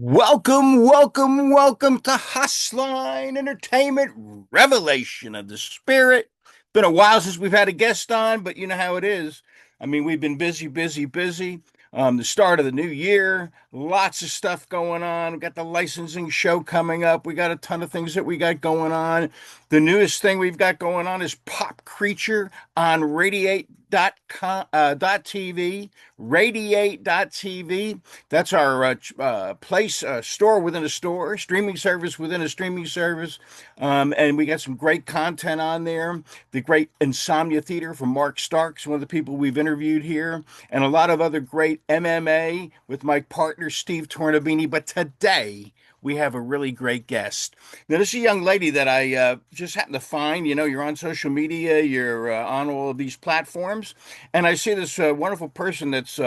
Welcome, welcome, welcome to Haaseline Entertainment Revelation of the Spirit. Been a while since we've had a guest on, but you know how it is. I mean, we've been busy, busy, busy. The start of the new year, lots of stuff going on. We got the licensing show coming up. We got a ton of things that we got going on. The newest thing we've got going on is Pop Creature on radiate.com, .tv, radiate.tv. That's our place, store within a store, streaming service within a streaming service. And we got some great content on there. The great Insomnia Theater from Mark Starks, one of the people we've interviewed here, and a lot of other great MMA with my partner, Steve Tornabini. But today, we have a really great guest. Now, this is a young lady that I just happened to find. You know, you're on social media, you're on all of these platforms, and I see this wonderful person that's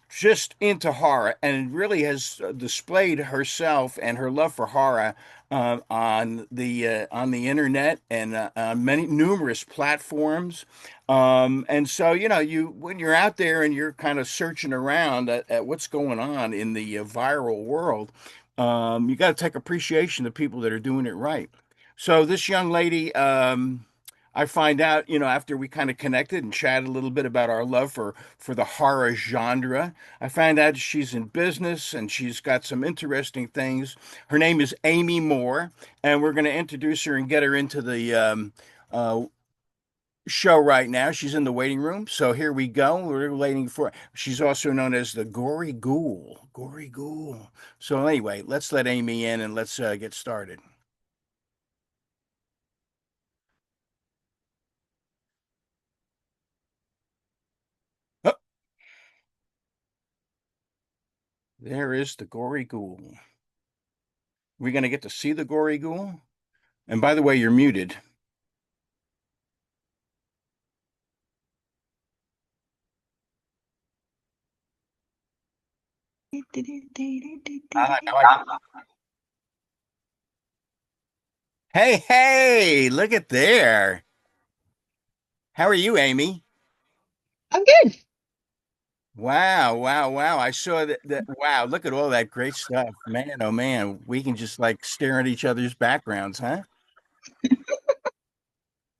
just into horror and really has displayed herself and her love for horror on the internet and on many numerous platforms. And so, you know, you when you're out there and you're kind of searching around at what's going on in the viral world, you got to take appreciation of people that are doing it right. So this young lady, I find out, you know, after we kind of connected and chatted a little bit about our love for the horror genre, I find out she's in business and she's got some interesting things. Her name is Aimee Moore, and we're going to introduce her and get her into the show right now. She's in the waiting room, so here we go. We're waiting for. She's also known as the Gory Ghoul. Gory Ghoul. So anyway, let's let Aimee in and let's get started. Oh, there is the Gory Ghoul. We're gonna get to see the Gory Ghoul. And by the way, you're muted. Now hey, hey, look at there. How are you, Aimee? I'm good. Wow, wow, wow. I saw that. Wow, look at all that great stuff. Man, oh man, we can just like stare at each other's backgrounds, huh?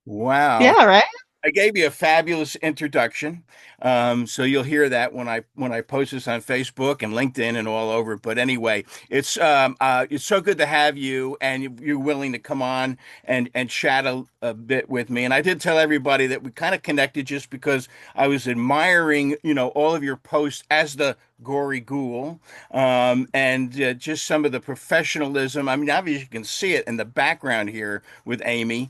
Wow. Yeah, right? I gave you a fabulous introduction. So you'll hear that when I post this on Facebook and LinkedIn and all over. But anyway, it's so good to have you and you're willing to come on and chat a bit with me. And I did tell everybody that we kind of connected just because I was admiring, you know, all of your posts as the Gory Ghoul, and just some of the professionalism. I mean, obviously you can see it in the background here with Aimee.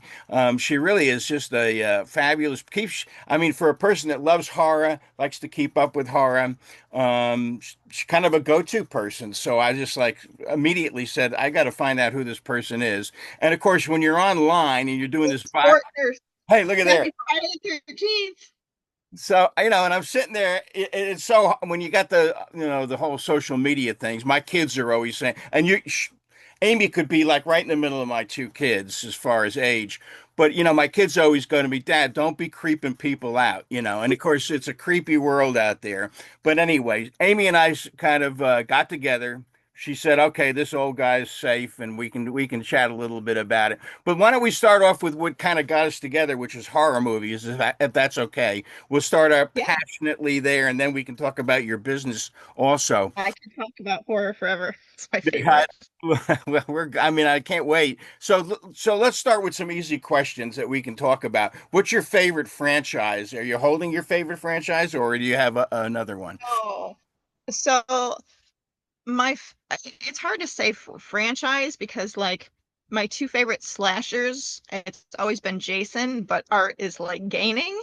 She really is just a fabulous. Keeps. I mean, for a person that loves horror, likes to keep up with horror, she's kind of a go-to person. So I just like immediately said, I got to find out who this person is. And of course, when you're online and you're doing this, Partners. hey, look at there. Happy Friday the 13th. So, you know, and I'm sitting there. It's so when you got the, you know, the whole social media things. My kids are always saying, and Aimee could be like right in the middle of my two kids as far as age. But, you know, my kids always go to me, Dad, don't be creeping people out, you know. And of course, it's a creepy world out there. But anyway, Aimee and I kind of got together. She said, "Okay, this old guy is safe, and we can chat a little bit about it." But why don't we start off with what kind of got us together, which is horror movies, if that's okay. We'll start out Yeah, passionately there, and then we can talk about your business also. I could talk about horror forever. It's my Yeah. favorite. Well, I mean, I can't wait. So let's start with some easy questions that we can talk about. What's your favorite franchise? Are you holding your favorite franchise, or do you have another one? Oh, so my it's hard to say for franchise because like my two favorite slashers, it's always been Jason, but art is like gaining.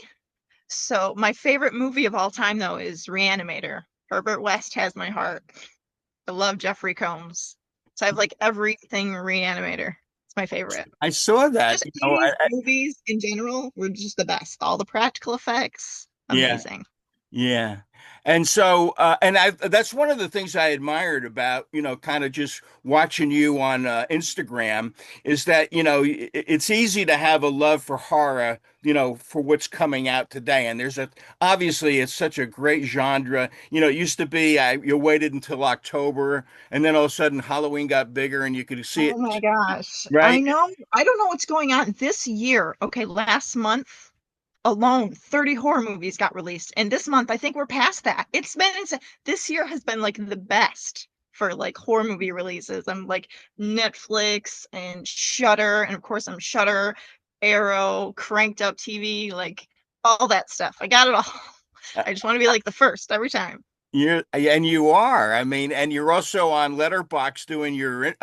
So my favorite movie of all time though is Reanimator. Herbert West has my heart. I love Jeffrey Combs. So I have like everything Reanimator. It's my favorite. I saw that. Just You know, 80s movies in general were just the best. All the practical effects, yeah, amazing. yeah. And so, that's one of the things I admired about, kind of just watching you on Instagram is that, it's easy to have a love for horror, for what's coming out today. And obviously, it's such a great genre. It used to be, you waited until October, and then all of a sudden Halloween got bigger and you could see Oh it, my gosh. I right? know. I don't know what's going on this year. Okay, last month alone, 30 horror movies got released. And this month, I think we're past that. It's been insane. This year has been like the best for like horror movie releases. I'm like Netflix and Shudder, and of course I'm Shudder, Arrow, Cranked Up TV, like all that stuff. I got it all. I just want to be like the first every time. You are. I mean, and you're also on Letterbox doing your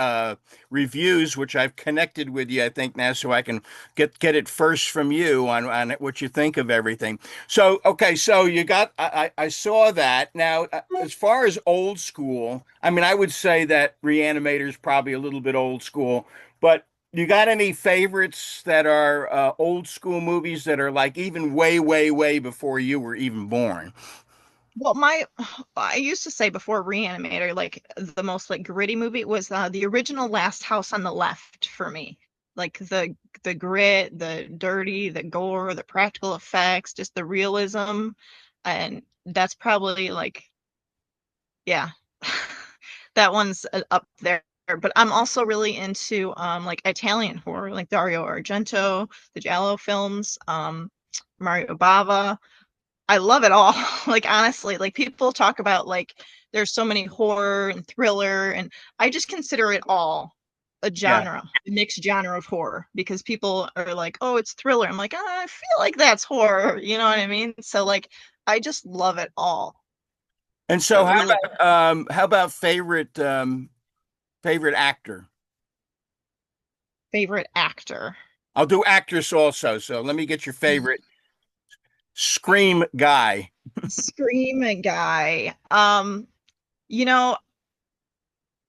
reviews, which I've connected with you, I think now, so I can get it first from you on what you think of everything. So, okay, so you got. I saw that. Now, as far as old school, I mean, I would say that Reanimator is probably a little bit old school, but you got any favorites that are old school movies that are like even way, way, way before you were even born? Well, I used to say before Reanimator, like the most like gritty movie was the original Last House on the Left for me. Like the grit, the dirty, the gore, the practical effects, just the realism, and that's probably like yeah, that one's up there. But I'm also really into like Italian horror, like Dario Argento, the Giallo films, Mario Bava. I love it all. Like honestly, like people talk about like there's so many horror and thriller, and I just consider it all a Yeah. genre, a mixed genre of horror because people are like, "Oh, it's thriller." I'm like, I feel like that's horror." You know what I mean? So like I just love it all. And So so it really how about favorite actor? favorite actor. I'll do actress also. So let me get your favorite Scream guy. Scream guy. You know,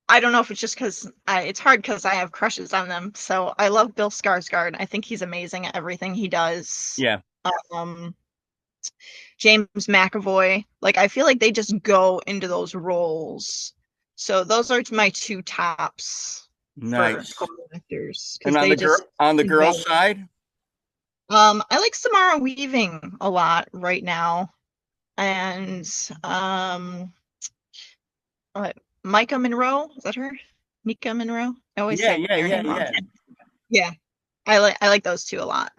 I don't know if it's just because it's hard because I have crushes on them. So I love Bill Skarsgård. I think he's amazing at everything he does. Yeah, Um, James McAvoy, like I feel like they just go into those roles. So those are my two tops for nice. horror actors And because they just on the girl envelop. side, I like Samara Weaving a lot right now, and what, Micah Monroe, is that her? Mika Monroe? I always yeah, say yeah, her yeah, name wrong. yeah. Yeah, I like those two a lot.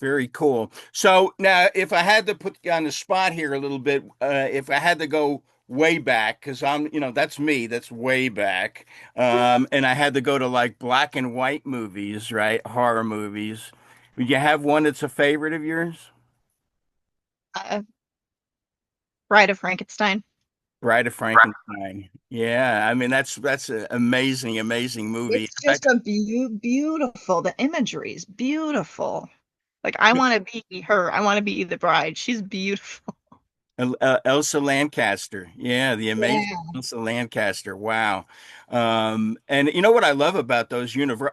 Very cool. So now, if I had to put you on the spot here a little bit, if I had to go way back, because that's me, that's way back, and I had to go to like black and white movies, right? Horror movies. Would you have one that's a favorite of yours? Uh, Bride of Frankenstein. Bride of Frankenstein. Yeah, I mean that's an amazing, amazing movie. It's In just fact, a beautiful. The imagery is beautiful. Like I want to be her. I want to be the bride. She's beautiful. Elsa Lancaster. Yeah, the amazing Yeah. Elsa Lancaster. Wow. And you know what I love about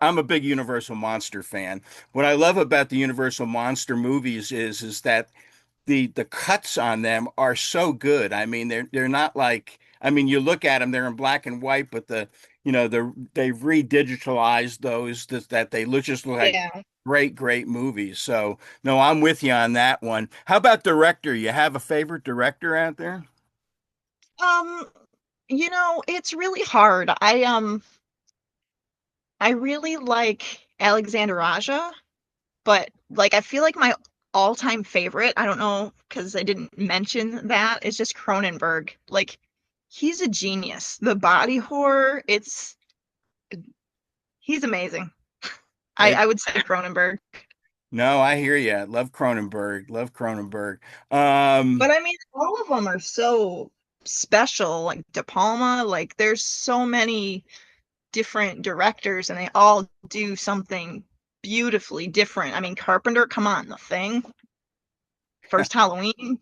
I'm a big Universal Monster fan. What I love about the Universal Monster movies is that the cuts on them are so good. I mean, they're not like, I mean, you look at them, they're in black and white, but they've redigitalized those that just look like Yeah. great, great movies. So no, I'm with you on that one. How about director? You have a favorite director out there? Um, it's really hard. I really like Alexander Aja, but like I feel like my all-time favorite, I don't know because I didn't mention that, is just Cronenberg. Like he's a genius. The body horror, he's amazing. I It, I would say Cronenberg. no, I hear you. Love Cronenberg. Love Cronenberg. But I mean, all of them are so special. Like De Palma, like there's so many different directors, and they all do something beautifully different. I mean, Carpenter, come on, The Thing, first Halloween.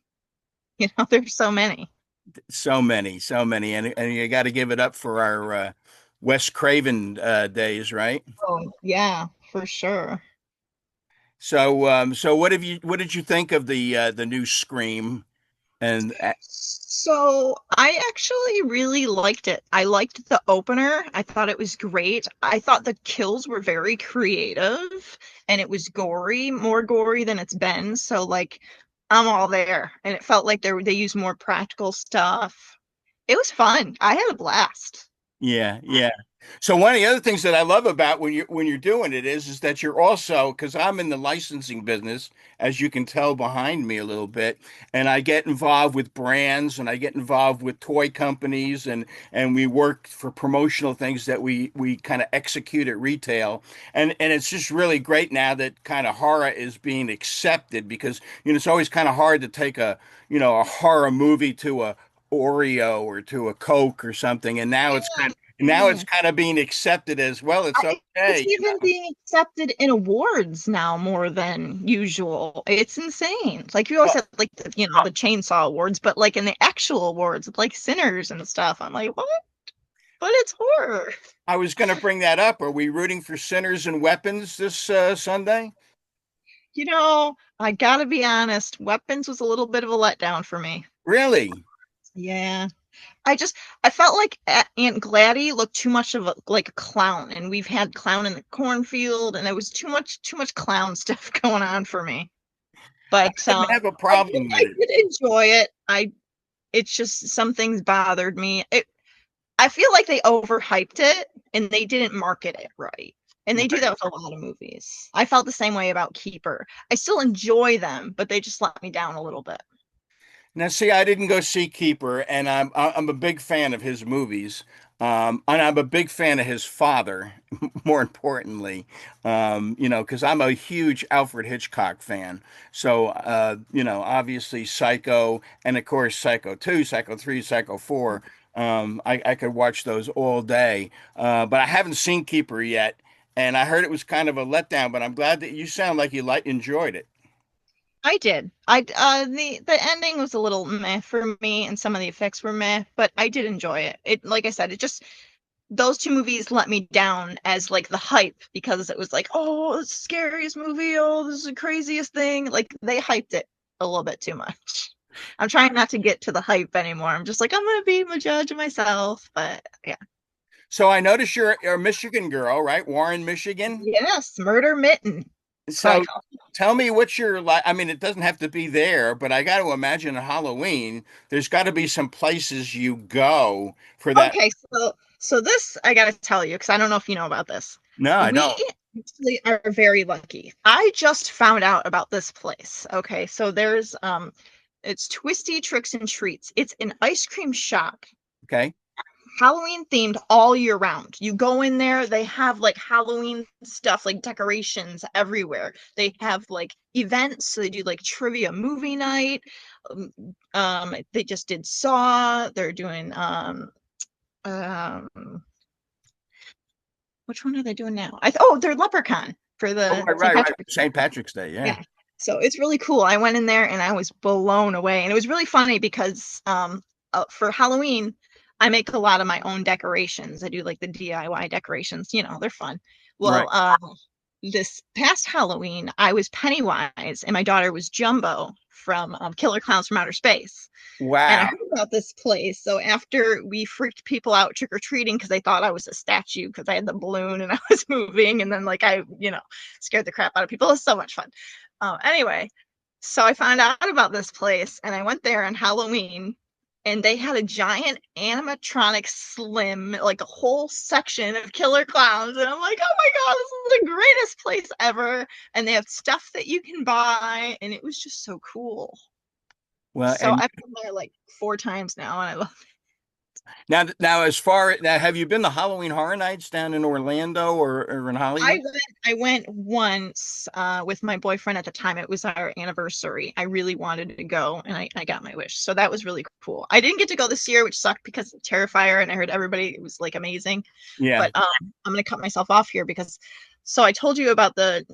There's so many. So many, so many, and you got to give it up for our Wes Craven days, right? Oh, yeah, for sure. So, so what did you think of the new Scream? And So I actually really liked it. I liked the opener. I thought it was great. I thought the kills were very creative and it was gory, more gory than it's been. So like I'm all there. And it felt like they used more practical stuff. It was fun. I had a blast. yeah, yeah. So one of the other things that I love about when you're doing it is that you're also, because I'm in the licensing business, as you can tell behind me a little bit, and I get involved with brands and I get involved with toy companies and we work for promotional things that we kind of execute at retail. And it's just really great now that kind of horror is being accepted because it's always kind of hard to take a horror movie to a Oreo or to a Coke or something, and now it's Yeah. kind of being accepted as well. It's It's okay. even being accepted in awards now more than usual. It's insane. Like you always Well, have like the chainsaw awards, but like in the actual awards, like Sinners and stuff. I'm like, what? But it's horror. I was going to bring that up. Are we rooting for Sinners and Weapons this Sunday? I gotta be honest, Weapons was a little bit of a letdown for me. Really? Yeah. I just I felt like Aunt Gladdy looked too much of like a clown, and we've had clown in the cornfield, and there was too much clown stuff going on for me. I But didn't have a I did problem with I it. did enjoy it. It's just some things bothered me. I feel like they overhyped it and they didn't market it right. And they do Right. that with a lot of movies. I felt the same way about Keeper. I still enjoy them, but they just let me down a little bit. Now, see, I didn't go see Keeper, and I'm a big fan of his movies, and I'm a big fan of his father. More importantly, because I'm a huge Alfred Hitchcock fan. So, obviously Psycho, and of course Psycho 2, Psycho 3, Psycho 4. I could watch those all day, but I haven't seen Keeper yet, and I heard it was kind of a letdown. But I'm glad that you sound like you enjoyed it. I did. The ending was a little meh for me and some of the effects were meh, but I did enjoy it. It like I said, it just those two movies let me down as like the hype because it was like, oh, it's the scariest movie, oh, this is the craziest thing. Like they hyped it a little bit too much. I'm trying not to get to the hype anymore. I'm just like, I'm gonna be a judge of myself. But yeah. So I noticed you're a Michigan girl, right? Warren, Michigan. Yes, Murder Mitten. That's what I So call tell me what you're like. I mean, it doesn't have to be there, but I got to imagine on Halloween, there's got to be some places you go for it. that. Okay, so this I gotta tell you, because I don't know if you know about this. No, I We don't. actually are very lucky. I just found out about this place. Okay, so there's it's Twisty Tricks and Treats. It's an ice cream shop, Okay. Halloween themed all year round. You go in there, they have like Halloween stuff, like decorations everywhere. They have like events, so they do like trivia movie night. Um, they just did Saw. They're doing um which one are they doing now? They're Leprechaun for Oh, the right, St. right, right. Patrick's Day. St. Patrick's Day. Yeah. Yeah. So it's really cool. I went in there and I was blown away. And it was really funny because for Halloween, I make a lot of my own decorations. I do like the DIY decorations, they're fun. Well, Right. this past Halloween, I was Pennywise and my daughter was Jumbo from Killer Clowns from Outer Space. And I Wow. heard about this place. So after we freaked people out trick or treating because they thought I was a statue because I had the balloon and I was moving, and then like scared the crap out of people. It was so much fun. Anyway, so I found out about this place and I went there on Halloween, and they had a giant animatronic slim, like a whole section of killer clowns. And I'm like, oh my God, this is the greatest place ever. And they have stuff that you can buy. And it was just so cool. Well, So and I've been there like 4 times now, and I love it. now, have you been to Halloween Horror Nights down in Orlando or in I Hollywood? went I went once with my boyfriend at the time. It was our anniversary. I really wanted to go, and I got my wish. So that was really cool. I didn't get to go this year, which sucked because of Terrifier, and I heard everybody it was like amazing. Yeah. But I'm gonna cut myself off here because so I told you about the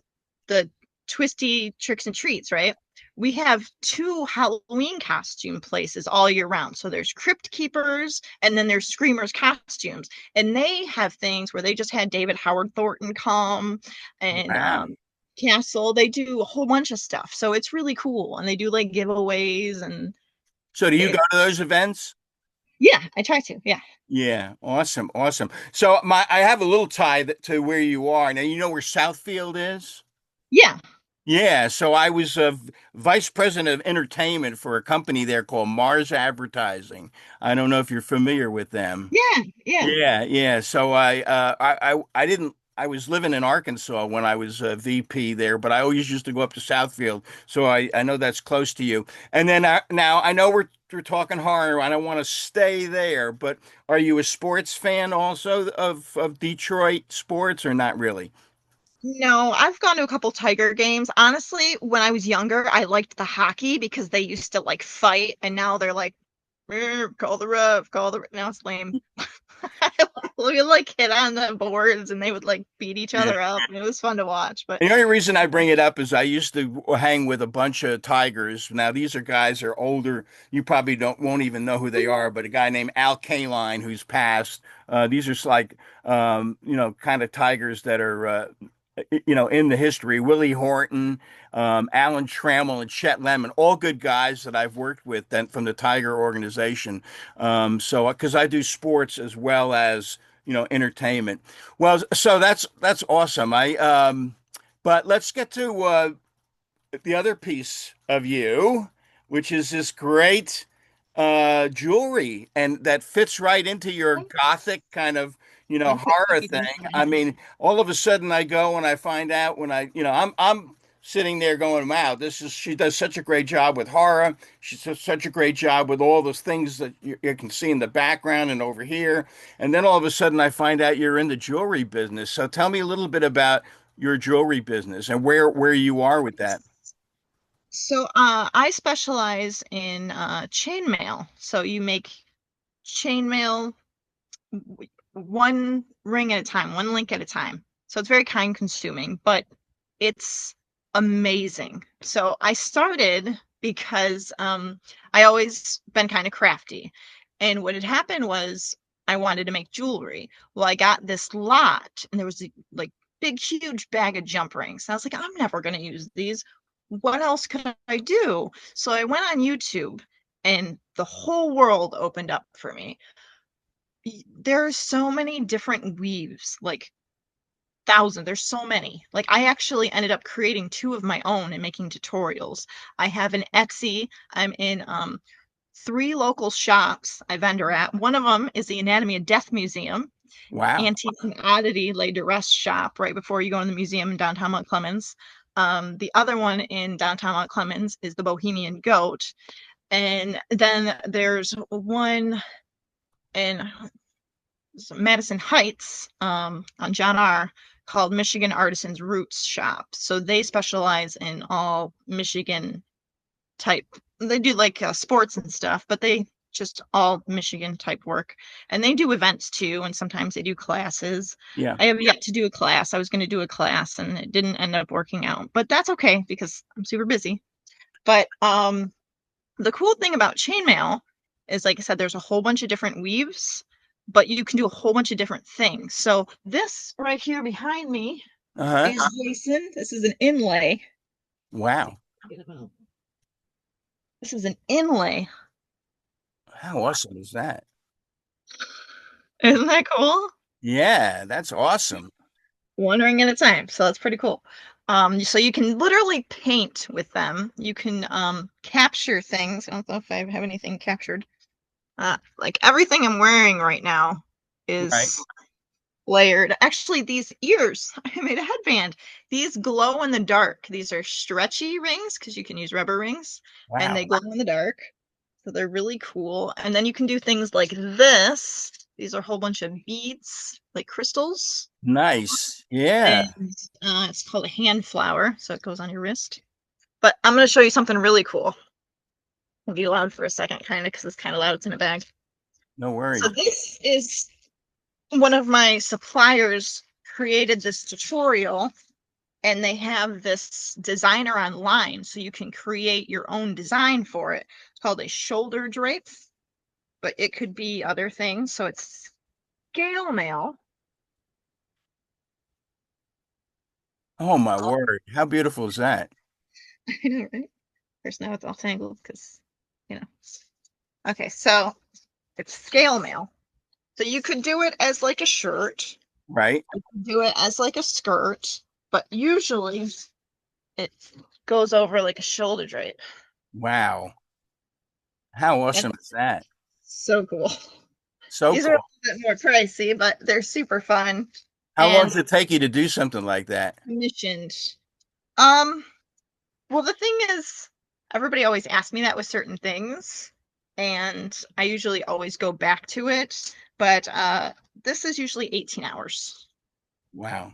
twisty tricks and treats, right? We have two Halloween costume places all year round. So there's Crypt Keepers and then there's Screamers costumes. And they have things where they just had David Howard Thornton come and Wow. Castle. They do a whole bunch of stuff. So it's really cool. And they do like giveaways and So do you go It, to those events? yeah, I try to. Yeah. Yeah, awesome, awesome. So I have a little tie to where you are. Now you know where Southfield is? Yeah. Yeah, so I was vice president of entertainment for a company there called Mars Advertising. I don't know if you're familiar with them. Yeah. Yeah. Yeah, yeah. So I didn't. I was living in Arkansas when I was VP there, but I always used to go up to Southfield. So I know that's close to you. And then now I know we're talking horror. I don't want to stay there, but are you a sports fan also of Detroit sports or not really? No, I've gone to a couple Tiger games. Honestly, when I was younger, I liked the hockey because they used to like fight, and now they're like, call the ref, call the ref. Now it's lame. We would like hit on the boards and they would like beat each Yeah. other up. And it was fun to watch. But The only reason I bring it up is I used to hang with a bunch of Tigers. Now these are guys that are older. You probably don't won't even know who they are, but a guy named Al Kaline who's passed. These are like kind of Tigers that are in the history. Willie Horton, Alan Trammell, and Chet Lemon, all good guys that I've worked with then from the Tiger organization. So because I do sports as well as entertainment. Well, so that's awesome. But let's get to the other piece of you, which is this great jewelry, and that fits right into your gothic kind of, thank horror you. thing. That's I fine. mean, all of a sudden I go and I find out when I'm sitting there going, wow, she does such a great job with horror. She does such a great job with all those things that you can see in the background and over here. And then all of a sudden I find out you're in the jewelry business. So tell me a little bit about your jewelry business and where you are with that. So I specialize in chainmail. So you make chainmail one ring at a time, one link at a time. So it's very time consuming, but it's amazing. So I started because I always been kind of crafty. And what had happened was I wanted to make jewelry. Well, I got this lot and there was a like big, huge bag of jump rings. And I was like, I'm never going to use these. What else can I do? So I went on YouTube and the whole world opened up for me. There are so many different weaves, like thousand. There's so many. Like I actually ended up creating two of my own and making tutorials. I have an Etsy. I'm in three local shops I vendor at. One of them is the Anatomy of Death Museum, Wow. Antique and Oddity Laid to Rest shop right before you go in the museum in downtown Mount Clemens. The other one in downtown Mount Clemens is the Bohemian Goat. And then there's one in Madison Heights on John R. called Michigan Artisans Roots Shop. So they specialize in all Michigan type. They do like sports and stuff, but they just all Michigan type work. And they do events too, and sometimes they do classes. Yeah. I have yet to do a class. I was going to do a class and it didn't end up working out, but that's okay because I'm super busy. But the cool thing about chainmail is, like I said, there's a whole bunch of different weaves, but you can do a whole bunch of different things. So this right here behind me Uh-huh. is Jason. This is an inlay. Wow. This is an inlay. How awesome is that? Isn't that cool? Yeah, that's awesome. One ring at a time. So that's pretty cool. So you can literally paint with them. You can capture things. I don't know if I have anything captured. Like everything I'm wearing right now Right. is layered. Actually, these ears, I made a headband. These glow in the dark. These are stretchy rings because you can use rubber rings and Wow. they glow in the dark. So they're really cool. And then you can do things like this. These are a whole bunch of beads, like crystals. Nice. Yeah. And it's called a hand flower. So it goes on your wrist. But I'm going to show you something really cool. I'll be loud for a second, kind of, because it's kind of loud. It's in a bag. No So worries. this is one of my suppliers created this tutorial and they have this designer online so you can create your own design for it. It's called a shoulder drape, but it could be other things. So it's scale mail. Oh my word. How beautiful is that? I know, right? Of course, now it's all tangled because, you know. Okay, so it's scale mail. So you could do it as like a shirt, Right? you could do it as like a skirt, but usually it goes over like a shoulder drape. Wow. How And awesome is it's that? so cool. So These are a cool. little bit more pricey, but they're super fun How long and does it take you to do something like that? commissioned. Um, well, the thing is, everybody always asks me that with certain things, and I usually always go back to it, but this is usually 18 hours. Wow.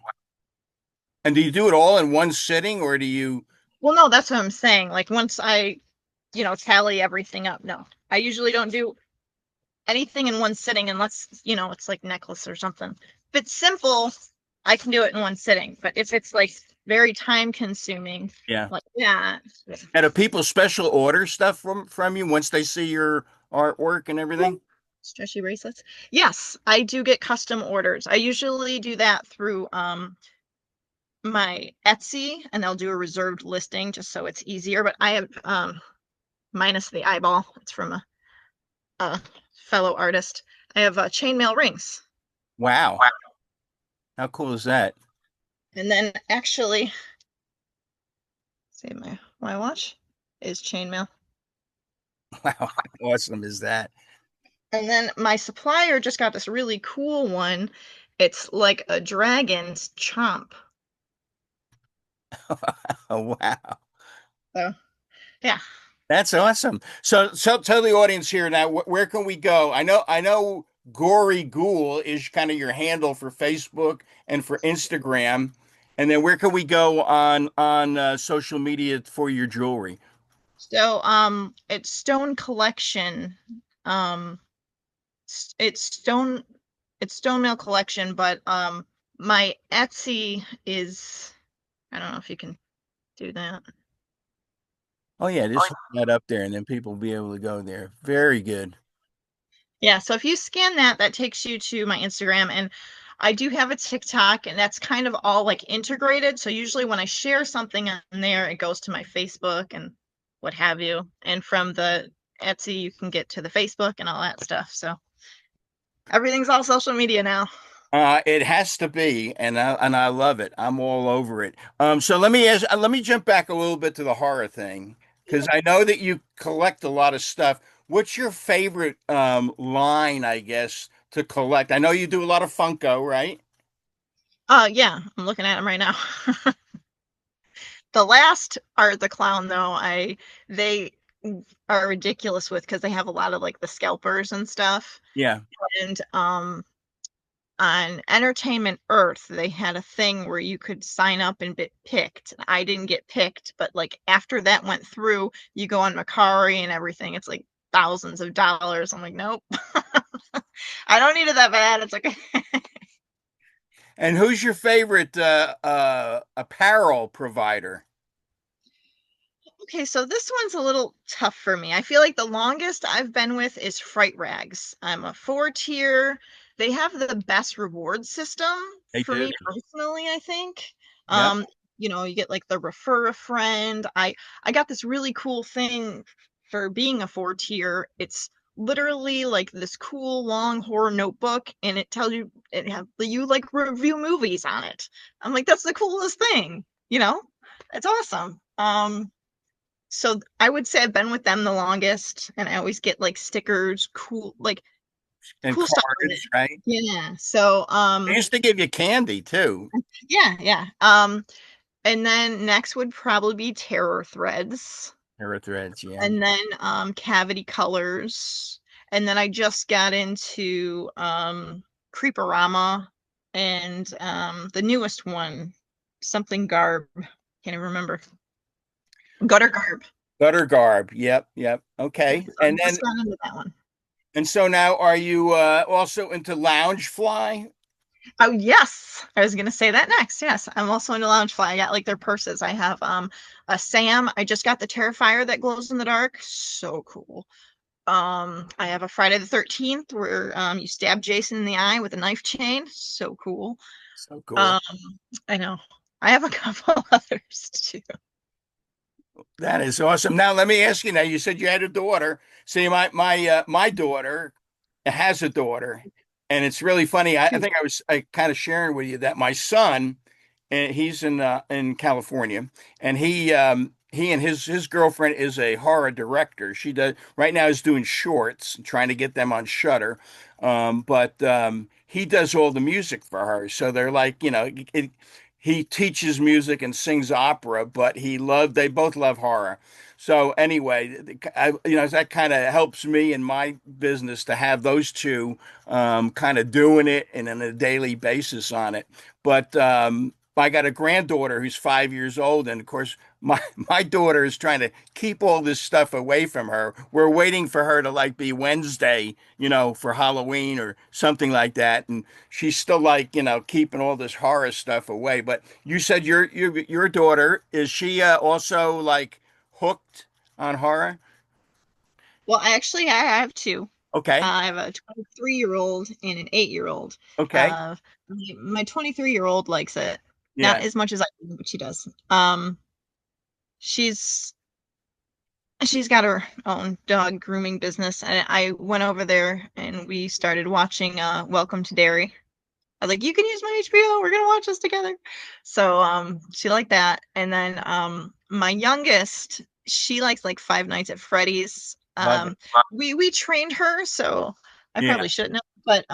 And do you do it all in one sitting or do you? Well, no, that's what I'm saying. Like once I, tally everything up, no. I usually don't do anything in one sitting unless, it's like necklace or something. If it's simple, I can do it in one sitting. But if it's like very time consuming, Yeah. like that, And do people special order stuff from you once they see your artwork and everything? stretchy bracelets. Yes, I do get custom orders. I usually do that through my Etsy and they'll do a reserved listing just so it's easier. But I have minus the eyeball. It's from a fellow artist. I have chainmail rings. Wow. How cool is that? And then actually, see my watch is chainmail. Wow. How awesome is that? And then my supplier just got this really cool one. It's like a dragon's chomp. Oh, wow. So yeah. That's awesome. So tell the audience here now, where can we go? I know Gory Ghoul is kind of your handle for Facebook and for Instagram. And then where can we go on social media for your jewelry? So it's Stone Collection. Um it's Stone it's Stone Mail Collection, but my Etsy is I don't know if you can do that. Oh yeah, just hold that up there and then people will be able to go there. Very good. Yeah, so if you scan that, that takes you to my Instagram, and I do have a TikTok, and that's kind of all like integrated. So usually when I share something on there, it goes to my Facebook and what have you. And from the Etsy, you can get to the Facebook and all that stuff. So everything's all social media now. It has to be, and I love it. I'm all over it. So let me jump back a little bit to the horror thing because I know that you collect a lot of stuff. What's your favorite line, I guess, to collect? I know you do a lot of Funko, right? Yeah, I'm looking at them right now. The last Art the Clown, though, I they are ridiculous with because they have a lot of like the scalpers and stuff. Yeah. And on Entertainment Earth, they had a thing where you could sign up and get picked. I didn't get picked, but like after that went through, you go on Macari and everything. It's like thousands of dollars. I'm like, nope, I don't need it that bad. It's okay. And who's your favorite apparel provider? Okay, so this one's a little tough for me. I feel like the longest I've been with is Fright Rags. I'm a 4 tier. They have the best reward system They for do. me personally, I think. Yep. Um, you get like the refer a friend. I got this really cool thing for being a 4 tier. It's literally like this cool long horror notebook and it tells you it have you like review movies on it. I'm like, that's the coolest thing, you know? It's awesome. So I would say I've been with them the longest, and I always get like stickers, And cool stuff with it. cards, right? Yeah. So They used to give you candy too. yeah, yeah. And then next would probably be Terror Threads, Terror threads, yeah. and then Cavity Colors, and then I just got into Creeporama, and the newest one, something Garb. Can't even remember. Gutter Garb. Gutter garb. Yep, yep. Yeah, Okay. so I just got into that one. And so now are you also into lounge fly? Oh yes, I was gonna say that next. Yes, I'm also into Loungefly. I got like their purses. I have a Sam. I just got the Terrifier that glows in the dark. So cool. I have a Friday the 13th where you stab Jason in the eye with a knife chain. So cool. So cool. Um, I know. I have a couple others too. That is awesome. Now let me ask you. Now you said you had a daughter. See, my daughter has a daughter, and it's really funny. I Two. think I kind of sharing with you that my son, and he's in California, and he and his girlfriend is a horror director. She does right now is doing shorts, trying to get them on Shutter, but he does all the music for her. So they're like, he teaches music and sings opera, but they both love horror. So anyway, that kind of helps me in my business to have those two kind of doing it and on a daily basis on it. But I got a granddaughter who's 5 years old, and of course, my daughter is trying to keep all this stuff away from her. We're waiting for her to like be Wednesday, for Halloween or something like that, and she's still like, keeping all this horror stuff away. But you said your daughter, is she also like hooked on horror? Well, actually, I have two. Okay. I have a 23-year-old and an 8-year-old. Okay. Uh, my 23-year-old likes it, not Yeah. as much as I do, but she does. She's she's got her own dog grooming business, and I went over there and we started watching Welcome to Derry. I was like, you can use my HBO. We're gonna watch this together. So she liked that. And then my youngest, she likes like Five Nights at Freddy's. Love it. We trained her, so I Yeah. probably shouldn't have. But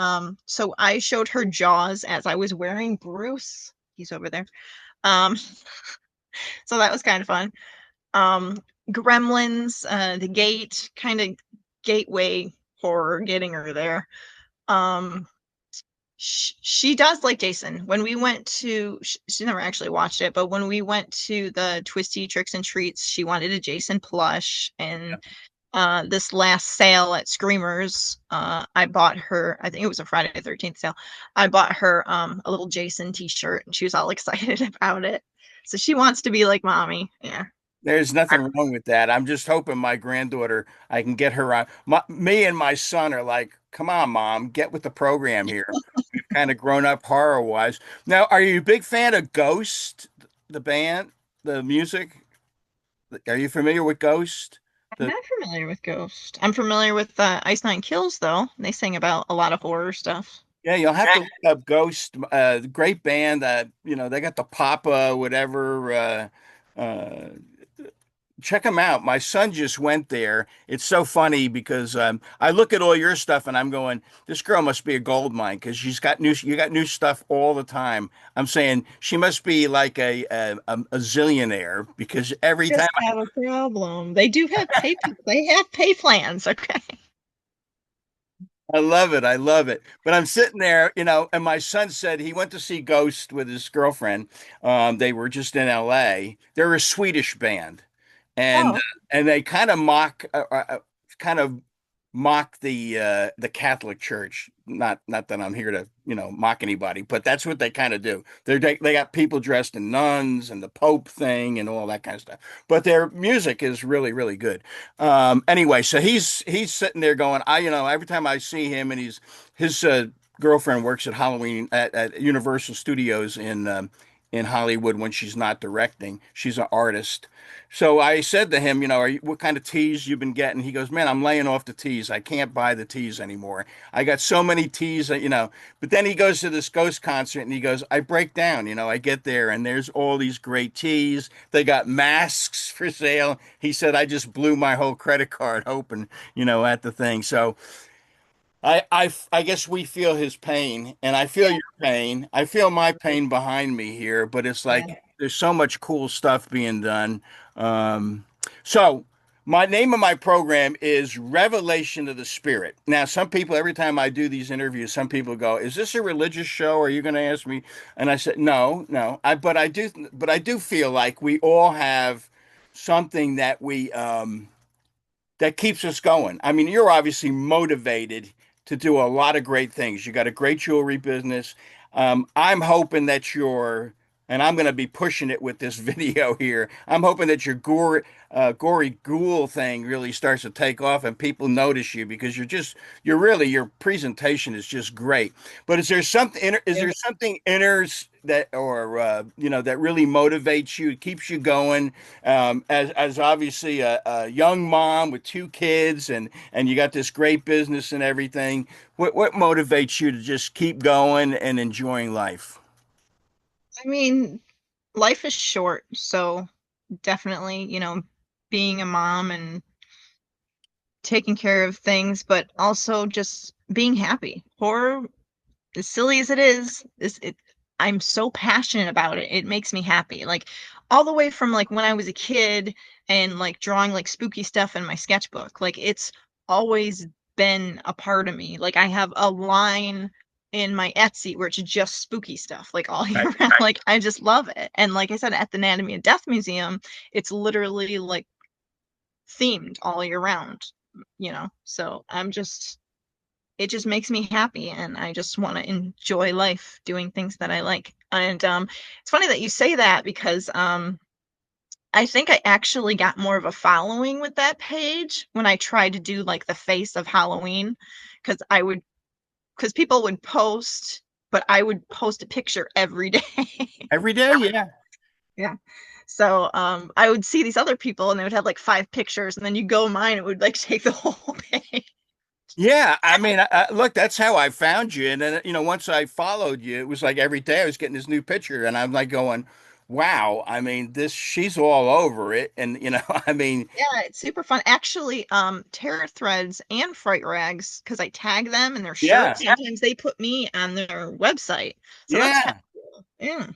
so I showed her Jaws as I was wearing Bruce. He's over there. Um, so that was kind of fun. Um, Gremlins, The Gate, kind of gateway horror, getting her there. Um, she does like Jason. When we went to, she never actually watched it, but when we went to the Twisty Tricks and Treats, she wanted a Jason plush. And this last sale at Screamers, I bought her, I think it was a Friday the 13th sale. I bought her a little Jason t-shirt and she was all excited about it. So she wants to be like mommy. Yeah. There's nothing wrong with that. I'm just hoping my granddaughter, I can get her on. Me and my son are like, come on, mom, get with the program here. We've kind of grown up horror wise. Now, are you a big fan of Ghost, the band, the music? Are you familiar with Ghost? I'm The not familiar with Ghost. I'm familiar with Ice Nine Kills though. They sing about a lot of horror stuff. Yeah, you'll have to look up Ghost. Great band that, they got the Papa, whatever. Check them out. My son just went there. It's so funny because I look at all your stuff and I'm going, this girl must be a gold mine because you got new stuff all the time. I'm saying she must be like a zillionaire because every time Just have a problem. They do have they have pay plans, okay? I love it. I love it. But I'm sitting there, and my son said he went to see Ghost with his girlfriend. They were just in LA. They're a Swedish band, and Oh, and they kind of mock the Catholic Church. Not that I'm here to, mock anybody, but that's what they kind of do. They got people dressed in nuns and the Pope thing and all that kind of stuff. But their music is really, really good. Anyway, so he's sitting there going, every time I see him and his girlfriend works at at Universal Studios in Hollywood when she's not directing. She's an artist. So I said to him, what kind of teas you've been getting? He goes, man, I'm laying off the teas. I can't buy the teas anymore. I got so many teas that. But then he goes to this Ghost concert and he goes, I break down. I get there and there's all these great teas. They got masks for sale. He said, I just blew my whole credit card open, at the thing. So I guess we feel his pain, and I feel yeah. your pain. I feel my pain behind me here, but it's like Yeah. there's so much cool stuff being done. Um, so my name of my program is Revelation of the Spirit. Now, some people, every time I do these interviews, some people go, "Is this a religious show? Are you going to ask me?" And I said, "No, no." But I do feel like we all have something that keeps us going. I mean, you're obviously motivated to do a lot of great things. You got a great jewelry business. I'm hoping that your and I'm going to be pushing it with this video here. I'm hoping that your gory ghoul thing really starts to take off and people notice you because you're really, your presentation is just great. But is there something inner that, or that really motivates you, keeps you going? As obviously a young mom with two kids, and you got this great business and everything. What motivates you to just keep going and enjoying life? I mean, life is short, so definitely, being a mom and taking care of things, but also just being happy. Horror, as silly as it is it I'm so passionate about it. It makes me happy. Like all the way from like when I was a kid and like drawing like spooky stuff in my sketchbook. Like it's always been a part of me. Like I have a line in my Etsy where it's just spooky stuff like all year Right. round. Like I just love it. And like I said, at the Anatomy of Death Museum, it's literally like themed all year round, So it just makes me happy and I just want to enjoy life doing things that I like. And it's funny that you say that because I think I actually got more of a following with that page when I tried to do like the face of Halloween because because people would post, but I would post a picture every day. Every day, yeah. Yeah. So I would see these other people and they would have like five pictures and then you go mine, it would like take the whole page. Yeah, I mean, look, that's how I found you. And then, once I followed you, it was like every day I was getting this new picture, and I'm like going, "Wow!" I mean, she's all over it, and I mean, Yeah, it's super fun. Actually, Terror Threads and Fright Rags, because I tag them in their yeah, shirts, sometimes they put me on their website. So that's kind yeah. of cool. Yeah.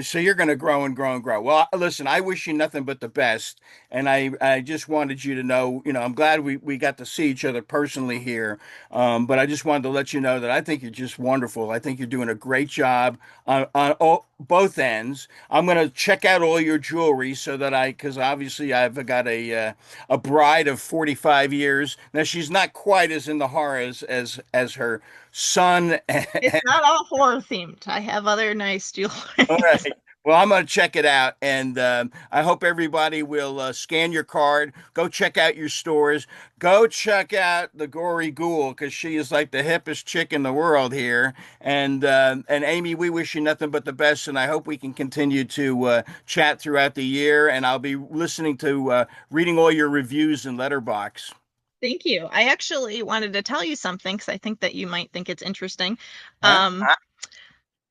So you're going to grow and grow and grow. Well, listen, I wish you nothing but the best, and I just wanted you to know, I'm glad we got to see each other personally here. But I just wanted to let you know that I think you're just wonderful. I think you're doing a great job on both ends. I'm going to check out all your jewelry so that because obviously I've got a bride of 45 years. Now she's not quite as in the horror as her son. It's not all horror themed. I have other nice All jewelry. right. Well, I'm going to check it out, and I hope everybody will scan your card. Go check out your stores. Go check out the Gory Ghoul because she is like the hippest chick in the world here. And Amy, we wish you nothing but the best, and I hope we can continue to chat throughout the year. And I'll be listening to reading all your reviews in Letterbox. Thank you. I actually wanted to tell you something because I think that you might think it's interesting. Huh?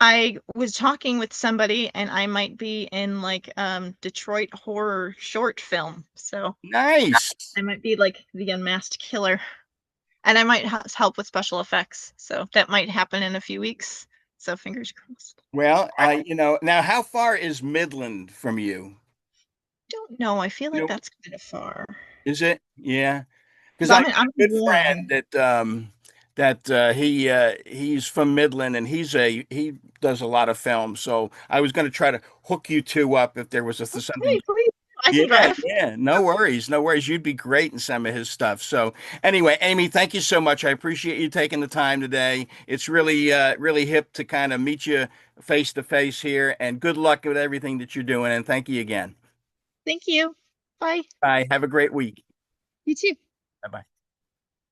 I was talking with somebody and I might be in like Detroit horror short film. So Nice. I might be like the unmasked killer. And I might help with special effects. So that might happen in a few weeks. So fingers crossed. Well, now how far is Midland from you? Don't know. I feel You like know, that's kind of far. is it? Yeah. Because So I got I'm a in good friend Warren. that he's from Midland and he does a lot of films. So I was going to try to hook you two up if there was something. Okay, please. I can Yeah, drive. yeah, no worries, no worries. You'd be great in some of his stuff. So anyway, Amy, thank you so much. I appreciate you taking the time today. It's really hip to kind of meet you face to face here, and good luck with everything that you're doing. And thank you again. Thank you. Bye. Bye. Have a great week. You too. Bye bye.